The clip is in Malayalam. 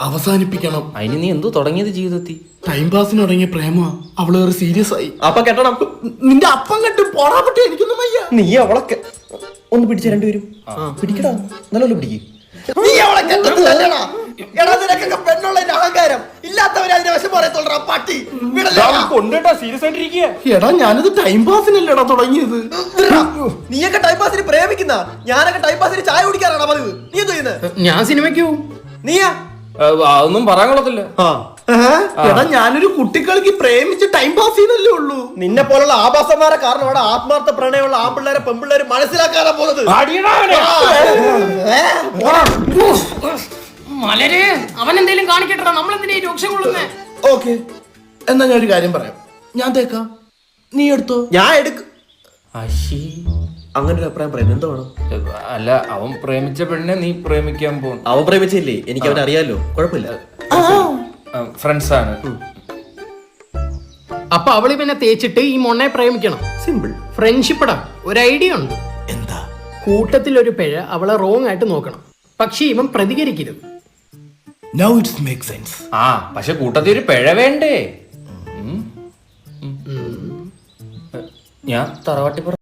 അവസാനിപ്പിക്കണം. അതിന് നീ എന്തോ തുടങ്ങിയത് ജീവിതത്തിൽ? ടൈം പാസിന് തുടങ്ങിയ പ്രേമ അവള് വേറെ സീരിയസ് ആയി. അപ്പൊ കെട്ടണം. നിന്റെ അപ്പം കെട്ടും പോടാ പറ്റി. എനിക്കൊന്നും വയ്യ. നീ അവളൊക്കെ ഒന്ന് പിടിച്ച രണ്ടുപേരും പിടിക്കടാ, നല്ലപോലെ പിടിക്കും. നീ അവളെ കെട്ടത്തില്ലല്ലേടാ. എടാ നിനക്കൊക്കെ പെണ്ണുള്ളതിന്റെ അഹങ്കാരം ഇല്ലാത്തവരെ അതിന്റെ വശം പറയത്തോളാ പട്ടി. സീരിയസ് ആയിട്ടിരിക്കുക. എടാ ഞാനിത് ടൈം പാസിനല്ലേടാ തുടങ്ങിയത്. നീയൊക്കെ ടൈം പാസിന് പ്രേമിക്കുന്ന, ഞാനൊക്കെ ടൈം പാസിന് ചായ കുടിക്കാറാണ് പതിവ്. നീ എന്തോ ചെയ്യുന്നത്? ഞാൻ സിനിമയ്ക്ക് പോവും. നീയാ? അതൊന്നും പറയാൻ കൊള്ളത്തില്ല. എടാ ഞാനൊരു കുട്ടികൾക്ക് പ്രേമിച്ച് ടൈം പാസ് ചെയ്യുന്നല്ലേ ഉള്ളൂ. നിന്നെ പോലുള്ള ആഭാസന്മാരെ കാരണം അവിടെ ആത്മാർത്ഥ പ്രണയമുള്ള ആൺപിള്ളേരെ പെൺപിള്ളേര് മനസ്സിലാക്കാനാ പോകുന്നത്. മലര് അവൻ എന്തേലും കാണിക്കട്ടാ, നമ്മളെന്തിനാ രൂക്ഷം കൊള്ളുന്നേ? ഓക്കെ, എന്നാ ഞാൻ ഒരു കാര്യം പറയാം. ഞാൻ തേക്കാം, നീ എടുത്തോ. ഞാൻ എടുക്കും. അശി, അങ്ങനെ ഒരു അഭിപ്രായം പറയുന്നത് എന്താ വേണം? അല്ല, അവൻ പ്രേമിച്ച പെണ്ണെ നീ പ്രേമിക്കാൻ പോകും. അവൻ പ്രേമിച്ചില്ലേ, എനിക്ക് അവനെ അറിയാലോ, കുഴപ്പമില്ല. ഫ്രണ്ട്സ് ആണ്. അപ്പൊ അവള് പിന്നെ തേച്ചിട്ട് ഈ മൊണ്ണെ പ്രേമിക്കണം. സിമ്പിൾ. ഫ്രണ്ട്ഷിപ്പടാ, ഒരു ഐഡിയ ഉണ്ട്. എന്താ? കൂട്ടത്തിൽ ഒരു പിഴ അവളെ റോങ് ആയിട്ട് നോക്കണം, പക്ഷെ ഇവൻ പ്രതികരിക്കരുത്. Now it makes sense. പക്ഷെ കൂട്ടത്തിൽ ഒരു പിഴ വേണ്ടേ? ഞാൻ തറവാട്ടി